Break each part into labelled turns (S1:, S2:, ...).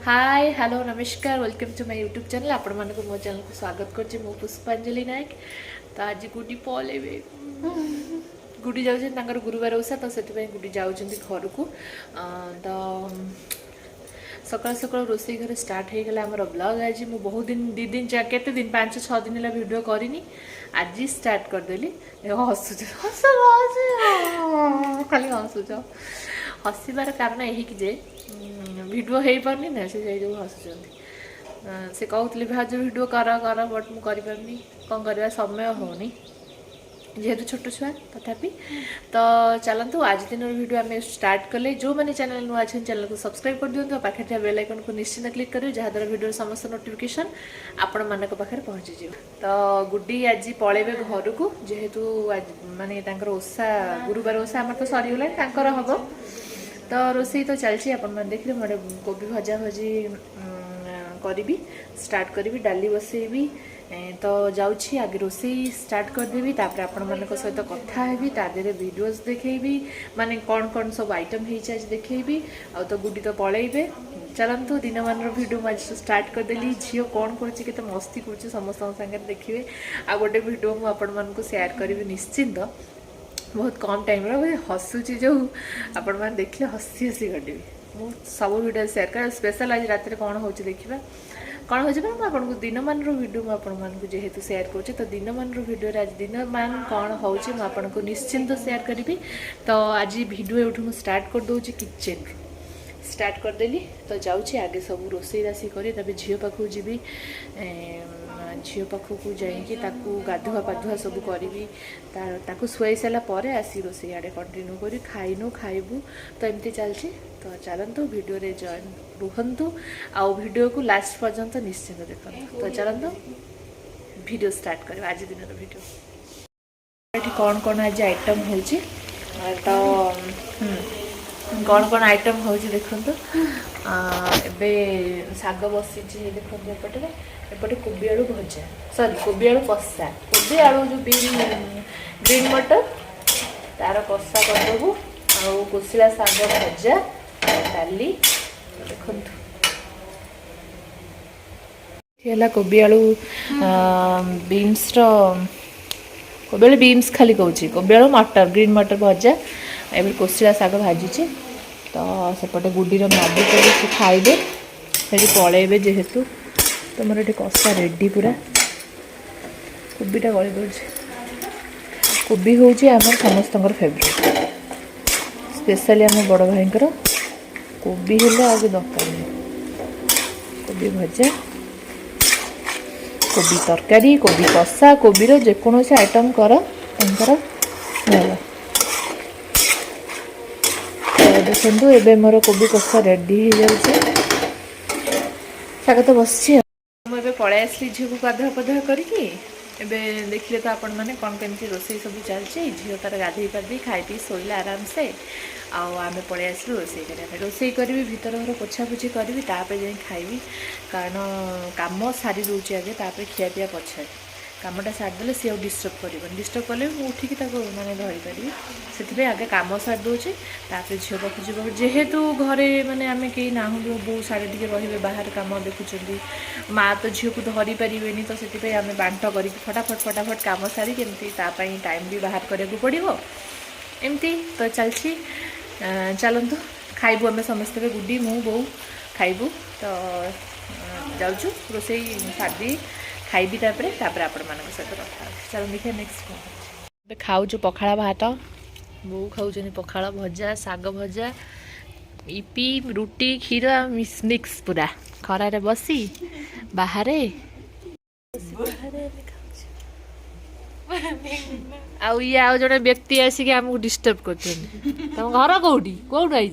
S1: हाय hello नमस्कार welcome to my YouTube channel आपण मन को मो चैनल को स्वागत करछि मो पुष्पांजलि नायक। तो आज गुडी पलेबे गुडी जाउछन तांकर गुरुवार ओसा तो सेति गुडी जाउछन घर को तो सकाल सकाल रोसई घर स्टार्ट हो गला हमर ब्लॉग। आज मु बहुत दिन 2 दिन केते दिन 5-6 दिन ला वीडियो करिनी आज स्टार्ट कर देली। हसुछ हस खाली हसुछ हसबार कारण यही कि जे भिडियो हो पारनी ना से जो हसुँच से कहते भाज भिडियो कर कर बट मुझे कौन कर समय होनी जेहेतु छोट छुआ तथापि तो चलतु आज दिन वीडियो आम स्टार्ट कले जो मैंने चैनल नुआ अच्छे चैनल को सब्सक्राइब कर दिखाँ पाखे बेल आइकन को निश्चित क्लिक करें जहाँद्वारा वीडियो समस्त नोटिफिकेशन आपण मान पाखे पहुँची तो गुडी आज पलैबे घर को जेहेतु माने ओषा गुरुवार ओषा आम तो सरीगला हम तो रोसई तो चलती आप देखिए मोटे कोबी भजा भजी करी स्टार्ट करी डाली बसैबी तो जाऊँगी आगे रोसई स्टार्ट करदेवी आपण मान सहित कथा हेबी तादेरे वीडियोस देखेबी माने कौन कौन सब आइटम होइछ आज देखेबी आ तो गुडी तो पलैबे। चलतु दिन मान भिडियो आज स्टार्ट करदेली झील कौन कर मस्ती कर समस्त सागर देखिए आ गोटे भिडियो मुझे आपण मान शेयर करी निश्चिंत बहुत कम टाइम हसुची जो आपण मैंने देखिए हसी हसी गड्डी मुझे सब वीडियो शेयर कर स्पेशल आज रात कौन हो देखा कौन हो आपको दिन मान वीडियो मुझे जेहेतु शेयर करुँचे तो दिन मान वीडियो आज दिन मान कौन हो आपको निश्चिंत शेयर करी। तो आज वीडियो ये स्टार्ट कर दूँ किचन स्टार्ट करदेली तो जाऊँगी आगे सब रोसई राशि करी तब झील पाखु जी झील पाखक जाइए गाधुआ पाधुआ सब करी शुई सारापर आसी रोसई आड़े कंटिन्यू करी खाइनु खाइबू तो एमती चलती। तो चलतु वीडियो रे जॉइन रुहतु आउ वीडियो को लास्ट पर्यंत निश्चिंत देखते। तो चलतु वीडियो स्टार्ट कर आज दिन वीडियो कौन कौन आज आइटम हो तो कौन कौन आइटम हो देखु एबे शाग बसी देखो एपटे एपटे कोबी आलू भजा सॉरी कोबी आलू कषा कोबी आलू जो ग्रीन मटर तार कषा करदेबू आ कोशिला शाग भजा डाली देखु है कोबी आलू बीन्स कोबी आलू बीन्स खाली कहूँ कोबी आलू मटर ग्रीन मटर भजा एवं कोशिला शाग भाजी तो सेपटे गुडीर मादी कर खाइबे फिर पलैबे जेहेतु तो मोर ये कषा रेडी पूरा कोबीटा गली पड़े कोबी हूँ आम समस्त फेवरेट स्पेशली आम बड़ भाई कोबी हेले आगे दरकार नहीं कोबी भजा कोबी तरकारी कोबी कषा कोबीर जेकोसी आइटम कर भल देखु एबे मोर कोबी कषा रेडी हो जाए शाग तो बसची मुझे पलि आसली झील को गाधुआ पाधुआ करके देखिले तो आपण मैंने कौन कमी रोसई सब चलती झील तार गाधे पाधे खाई पी शोला आराम से आम पलि आसलु रोसई करने रोसई करी भीतर घर पोछापोछि करी जाए खाइबी कारण कम सारी दूसरी आगे तापर खिया पिया पछे कामटा सारिदेले सी डिस्टर्ब कर डिस्टर्ब कले उठिकी माने धरी पारि से आगे कम सारी दूचे तापर झील पाख जी जेहेतु घरे माने आम कहीं ना बो साढ़े टे रे बाहर कम देखुं माँ तो झील को धरी पारे तो से आम बांट कर फटाफट कम सारी केमती टाइम भी बाहर करने पड़ो एमती तो चलती। चलतु खाइबू आम समस्ते गुडी मु बो खाइबू तो जाऊँ रोसई सारी खाइबी आपण मान सहित कथा चल देखिए नेक्स्ट खाऊ पखाड़ा भात बो खाऊँ पखाड़ा भजा शाग भजा इपी रुटी क्षीर मिक्स पूरा खरारे बसी बाहर आउ ये आउ जड़े व्यक्ति आसिक आमको डिस्टर्ब कर तुम घर कौटी कौट आई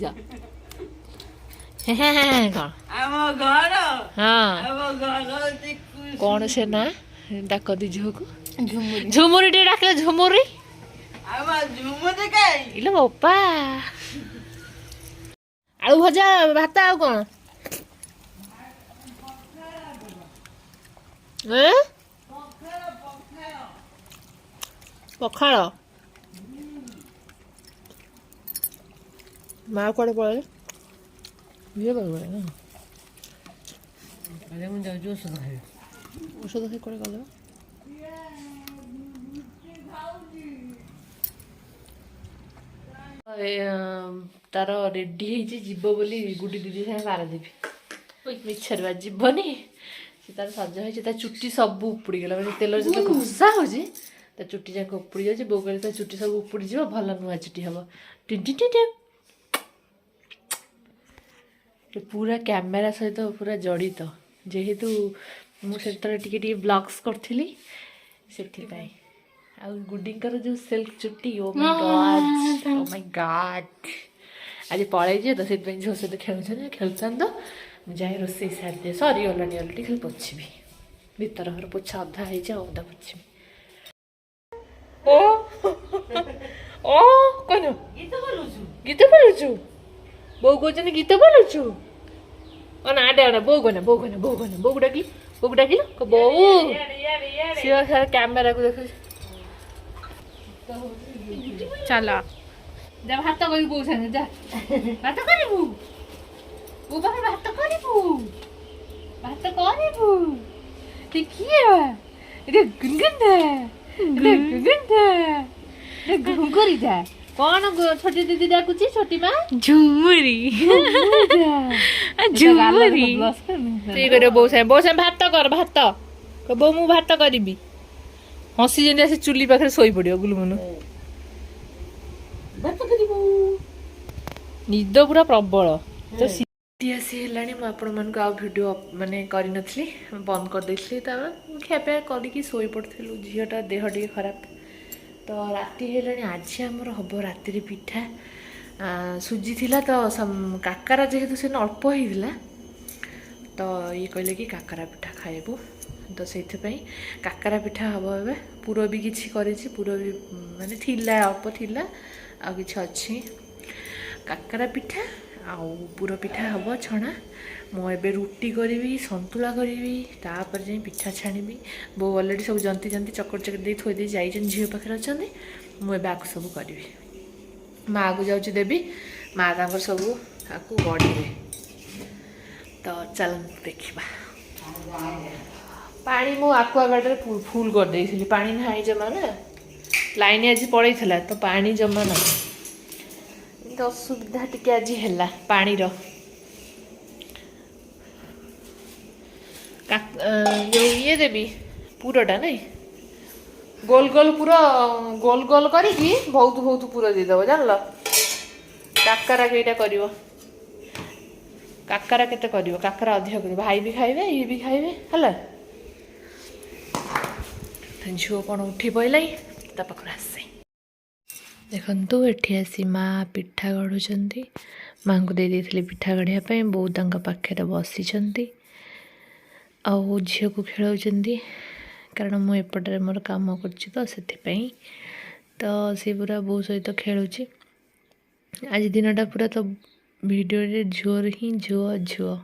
S1: कौन से ना डाक दी झील को झुमुरी टे डाक झुमुरी इले बापा आलू भजा भात आउ कौन पखाड़ माँ कड़े पड़े ये ना ଔଷଧ ଖାଇ କୁଆଡ଼େ ଗଲ? ତାର ରେଡି ହେଇଛି ଯିବ ବୋଲି ଗୁଡ଼ି ଦିଦି ସାଙ୍ଗେ ପାରାଦୀପ। ମିଛରେ ବା ଯିବନି, ସେ ତାର ସଜ ହେଇଛି, ତା ଚୁଟି ସବୁ ଉପୁଡ଼ିଗଲା, ମାନେ ତେଲରେ ଯେତେ ଘଷା ହେଉଛି ତା ଚୁଟି ଯାକ ଉପୁଡ଼ି ଯାଉଛି। ବୋଉ କହିଲେ ତା ଚୁଟି ସବୁ ଉପୁଡ଼ିଯିବ, ଭଲ ନୂଆ ଚୁଟି ହବ। ପୁରା କ୍ୟାମେରା ସହିତ ପୁରା ଜଡ଼ିତ, ଯେହେତୁ ମୁଁ ସେତେବେଳେ ଟିକେ ଟିକେ ବ୍ଲଗ୍ସ କରିଥିଲି ସେଥିପାଇଁ। ଆଉ ଗୁଡିଙ୍କର ଯୋଉ ସିଲ୍କ ଚୁଟି, ଓ ମାଇ ଗଡ୍ ଆଜି ପଳେଇଯିବେ ତ, ସେଥିପାଇଁ ଝିଅ ସହିତ ଖେଳୁଥାନ୍ତ। ମୁଁ ଯାଏ ରୋଷେଇ ସାରିଦିଏ, ସରିଗଲାଣି ଅଲରେଡ଼ି, ଖାଲି ପୋଛିବି। ଭିତର ଘର ପୋଛା ଅଧା ହେଇଛି, ଆଉ ଅଧା ପୋଛିବି। ଓ ଓ କଣ ଗୀତ ବୋଲୁଛୁ? ବୋଉ କହୁଛନ୍ତି ଗୀତ ବୋଲୁଛୁ? ନା ଆଡ଼େ ବୋଉ କନା ବୋଉ ବୋଉକୁ ଡାକିଲୁ, ବୋଉକୁ ଡାକିଲୁ, ବୋଉ। ସିଏ କ୍ୟାମେରାକୁ ଦେଖୁଛି। ଚାଲ ଯା ଭାତ କରିବୁ ବୋଉ ସାଙ୍ଗେ, ଯା ଭାତ କରିବୁ, ବୋଉ ପାଖରେ ଭାତ କରିବୁ, ଭାତ କରିବୁ। ଦେଖିଆ ଏଟା ଗୁଙ୍ଗନ୍ଧା, ଏଟା ଗୁଙ୍ଗନ୍ଧା, ଏଟା ଘୁଙ୍ଗୁରିଟା। କଣ ଛୋଟି ଦିଦି ଡାକୁଛି? ଛୋଟି ମା ଝୁମୁରି, ଝୁମୁରି। ଠିକ ଅଛି, ବୋଉ ସାଙ୍ଗେ ଭାତ କର, ଭାତ ବୋଉ ମୁଁ ଭାତ କରିବି। ହସି ଯେମିତି ଆସି ଚୁଲି ପାଖରେ ଶୋଇପଡ଼ିବ ଗୁଲୁମୁଲୁ। ନିଦ ପୁରା ପ୍ରବଳ। ଆସି ହେଲାଣି, ମୁଁ ଆପଣମାନଙ୍କୁ ଆଉ ଭିଡ଼ିଓ ମାନେ କରିନଥିଲି, ବନ୍ଦ କରିଦେଇଥିଲି। ତାପରେ ଖିଆପିଆ କରିକି ଶୋଇପଡ଼ିଥିଲୁ, ଝିଅଟା ଦେହ ଟିକେ ଖରାପ। ତ ରାତି ହେଲାଣି, ଆଜି ଆମର ହେବ ରାତିରେ ପିଠା। ସୁଜି ଥିଲା ତ, କାକରା ଯେହେତୁ ସେ ଅଳ୍ପ ହେଇଥିଲା, ତ ଇଏ କହିଲେ କି କାକରା ପିଠା ଖାଇବୁ, ତ ସେଇଥିପାଇଁ କାକରା ପିଠା ହେବ ଏବେ। ପୁର ବି କିଛି କରିଛି, ପୁର ବି ମାନେ ଥିଲା, ଅଳ୍ପ ଥିଲା, ଆଉ କିଛି ଅଛି। କାକରା ପିଠା ଆଉ ପୁର ପିଠା ହେବ ଛଣା। ମୁଁ ଏବେ ରୁଟି କରିବି, ସନ୍ତୁଳା କରିବି, ତାପରେ ଯାଇ ପିଠା ଛାଣିବି। ବୋଉ ଅଲରେଡ଼ି ସବୁ ଜନ୍ତି ଚକଟି ଦେଇ ଥୋଇ ଦେଇ ଯାଇଛନ୍ତି, ଝିଅ ପାଖରେ ଅଛନ୍ତି। ମୁଁ ଏବେ ଆକୁ ସବୁ କରିବି, ମାଆକୁ ଯାଉଛି ଦେବି, ମାଆ ତାଙ୍କର ସବୁ ଆକୁ ଗଢ଼ିବେ। ତ ଚାଲନ୍ତୁ ଦେଖିବା। ପାଣି ମୁଁ ଆକ୍ୱାଗାର୍ଡ଼ରେ ଫୁଲ୍ କରିଦେଇଥିଲି, ପାଣି ନାହିଁ ଜମା ନା, ଲାଇନ୍ ଆଜି ପଳେଇଥିଲା, ତ ପାଣି ଜମା ନାହିଁ। ଏମିତି ଅସୁବିଧା ଟିକେ ଆଜି ହେଲା ପାଣିର। ଯେଉଁ ଇଏ ଦେବି ପୁରଟା ନାଇଁ, ଗୋଲ ଗୋଲ ପୁର, ଗୋଲ ଗୋଲ କରିକି ବହୁତ ପୁର ଦେଇଦେବ, ଜାଣିଲ। କାକରା କେଇଟା କରିବ, କାକରା କେତେ କରିବ, କାକରା ଅଧିକ କରିବ, ଭାଇ ବି ଖାଇବେ, ଇଏ ବି ଖାଇବେ, ହେଲା। ଝିଅ କ'ଣ ଉଠି ପଇଲାଇ, ତା ପାଖରୁ ଆସେ। ଦେଖନ୍ତୁ ଏଠି ଆସି ମା ପିଠା ଗଢ଼ୁଛନ୍ତି। ମାଆଙ୍କୁ ଦେଇଥିଲି ପିଠା ଗଢ଼ିବା ପାଇଁ, ବୋଉ ତାଙ୍କ ପାଖରେ ବସିଛନ୍ତି, ଆଉ ଝିଅକୁ ଖେଳାଉଛନ୍ତି, କାରଣ ମୁଁ ଏପଟରେ ମୋର କାମ କରୁଛି ତ ସେଥିପାଇଁ। ତ ସେ ପୁରା ବୋଉ ସହିତ ଖେଳୁଛି। ଆଜି ଦିନଟା ପୁରା ତ ଭିଡ଼ିଓରେ ଝୁଅର ହିଁ ଝୁଅ।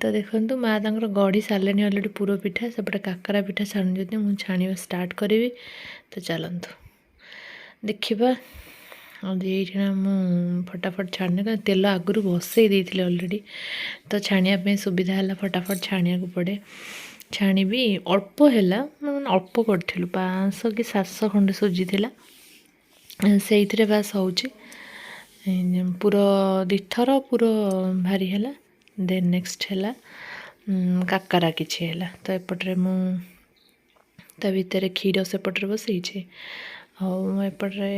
S1: ତ ଦେଖନ୍ତୁ ମା ତାଙ୍କର ଗଢ଼ି ସାରିଲେଣି ଅଲରେଡ଼ି ପୁର ପିଠା, ସେପଟେ କାକରା ପିଠା ଛାଣୁଛନ୍ତି। ମୁଁ ଛାଣିବା ଷ୍ଟାର୍ଟ କରିବି, ତ ଚାଲନ୍ତୁ ଦେଖିବା। ଆଉ ଏଇଠି ମୁଁ ଫଟାଫଟ ଛାଣିନି, କାରଣ ତେଲ ଆଗରୁ ବସେଇ ଦେଇଥିଲି ଅଲରେଡ଼ି, ତ ଛାଣିବା ପାଇଁ ସୁବିଧା ହେଲା, ଫଟାଫଟ ଛାଣିବାକୁ ପଡ଼େ। ଛାଣିବି, ଅଳ୍ପ ହେଲା, ମାନେ ଅଳ୍ପ କରିଥିଲୁ, 500 କି 700 ଖଣ୍ଡେ ସୁଜି ଥିଲା, ସେଇଥିରେ ବାସ୍ ହେଉଛି। ପୁର ଦୁଇଥର ପୁର ଭାରି ହେଲା। ଦେନ୍ ନେକ୍ସଟ ହେଲା କାକରା କିଛି ହେଲା। ତ ଏପଟରେ ମୁଁ ତା ଭିତରେ କ୍ଷୀର ସେପଟରେ ବସେଇଛି, ଆଉ ମୁଁ ଏପଟରେ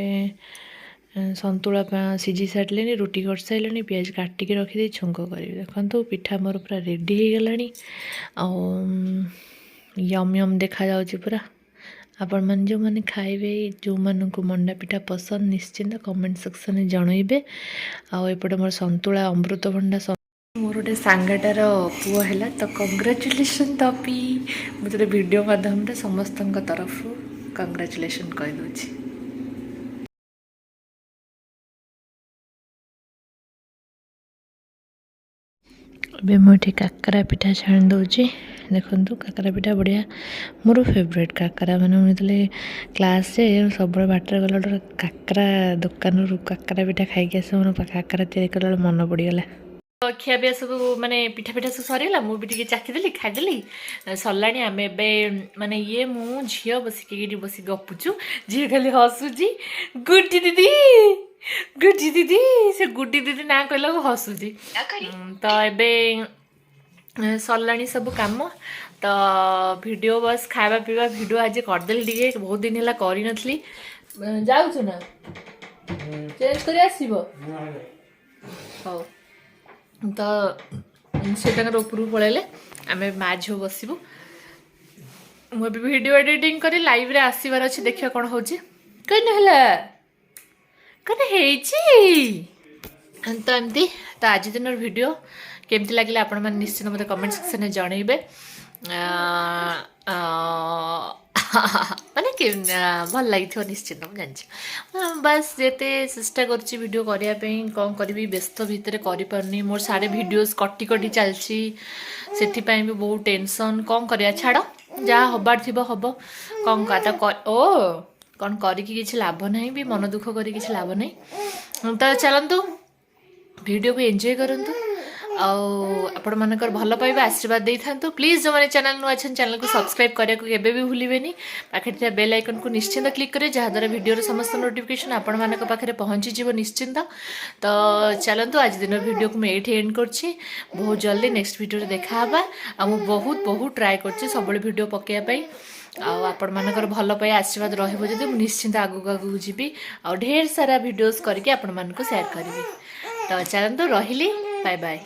S1: ସନ୍ତୁଳା ସିଝି ସାରିଲେଣି, ରୁଟି କରିସାରିଲେଣି, ପିଆଜ କାଟିକି ରଖିଦେଇ ଛୁଙ୍କ କରିବି। ଦେଖନ୍ତୁ ପିଠା ମୋର ପୁରା ରେଡ଼ି ହେଇଗଲାଣି, ଆଉ ୟମ୍ ଦେଖାଯାଉଛି ପୁରା। ଆପଣମାନେ ଯେଉଁମାନେ ଖାଇବେ, ଯେଉଁମାନଙ୍କୁ ମଣ୍ଡା ପିଠା ପସନ୍ଦ, ନିଶ୍ଚିନ୍ତ କମେଣ୍ଟ ସେକ୍ସନରେ ଜଣାଇବେ। ଆଉ ଏପଟେ ମୋର ସନ୍ତୁଳା ଅମୃତଭଣ୍ଡା, ମୋର ଗୋଟେ ସାଙ୍ଗଟାର ପୁଅ ହେଲା, ତ କଂଗ୍ରାଚୁଲେସନ୍ ତପି। ମୁଁ ତୋତେ ଭିଡ଼ିଓ ମାଧ୍ୟମରେ ସମସ୍ତଙ୍କ ତରଫରୁ କଂଗ୍ରାଚୁଲେସନ୍ କହିଦେଉଛି। ଏବେ ମୁଁ ଏଠି କାକରା ପିଠା ଛାଣି ଦେଉଛି। ଦେଖନ୍ତୁ କାକରା ପିଠା ବଢ଼ିଆ, ମୋର ଫେଭରେଟ୍ କାକରା। ମାନେ ମୁଁ ଯେତେବେଳେ କ୍ଲାସ୍ରେ ସବୁବେଳେ ବାଟରେ ଗଲାବେଳେ କାକରା ଦୋକାନରୁ କାକରା ପିଠା ଖାଇକି ଆସେ, ମୋର କାକରା ତିଆରି କଲାବେଳେ ମନେ ପଡ଼ିଗଲା। ଖିଆ पिया सब माने पिठा पिठा सब सरीगला मुझे चाखीदेली खाईदेली सरला आम ए माने ये मु झील बसिक बस गपुचु झील खाली हसुची गुड्डी दीदी से गुड्डी दीदी ना कहला हसुची तो एबे सरला सब कम तो वीडियो बस खावा पीवा वीडियो आज करदेली टे बहुत दिन है कर नी जाऊँ ना चेंज कर आसो हौ तो से उपरକୁ पलैले आम माँ झील बसबू मुझे वीडियो एडिटिंग कर लाइव रे आसबार अच्छे देखिए कौन हो कौन तो एमती तो आज दिन वीडियो केमती लगे आपण मैंने निश्चित मत कमेंट सेक्शन में जनइबे माने भल लगी निश्चित मुझे जानी बस जिते चेष्टा करुँची वीडियो करने कौन करी व्यस्त भितर कर मोर सारे वीडियोस कटी कटी चलती से भी बहुत टेंशन कौन कर छाड़ जहाँ हबार थी हम कौन ओ कौन करी लाभ ना भी मन दुख करी लाभ ना तो चलतु वीडियो को एंजॉय करंतु आपण मानकर भल पाइबा आशीर्वाद दे था प्लीज जो मैंने चैनल नु अच्छा चैनल को सब्सक्राइब करने को केबे भी भूलिबेनी पाखे बेल आइकन को निश्चिंत क्लिक करे जहाँद्वारा वीडियो समस्त नोटिफिकेशन आपण मान पाखे पहुँची जीव निश्चिंत तो चलतु आज दिन वीडियो को मुझे एंड करछि बहुत जल्दी नेक्स्ट वीडियो देखा बहुत बहुत ट्राए कर सब वीडियो पकेयापाई आपण मानकर भल पाई आशीर्वाद रहिबो जदि मु निश्चिंत आगु जीवी आ ढेर सारा वीडियोस करके आपण मान को शेयर करी तो चलतु रहिली बाय बाय।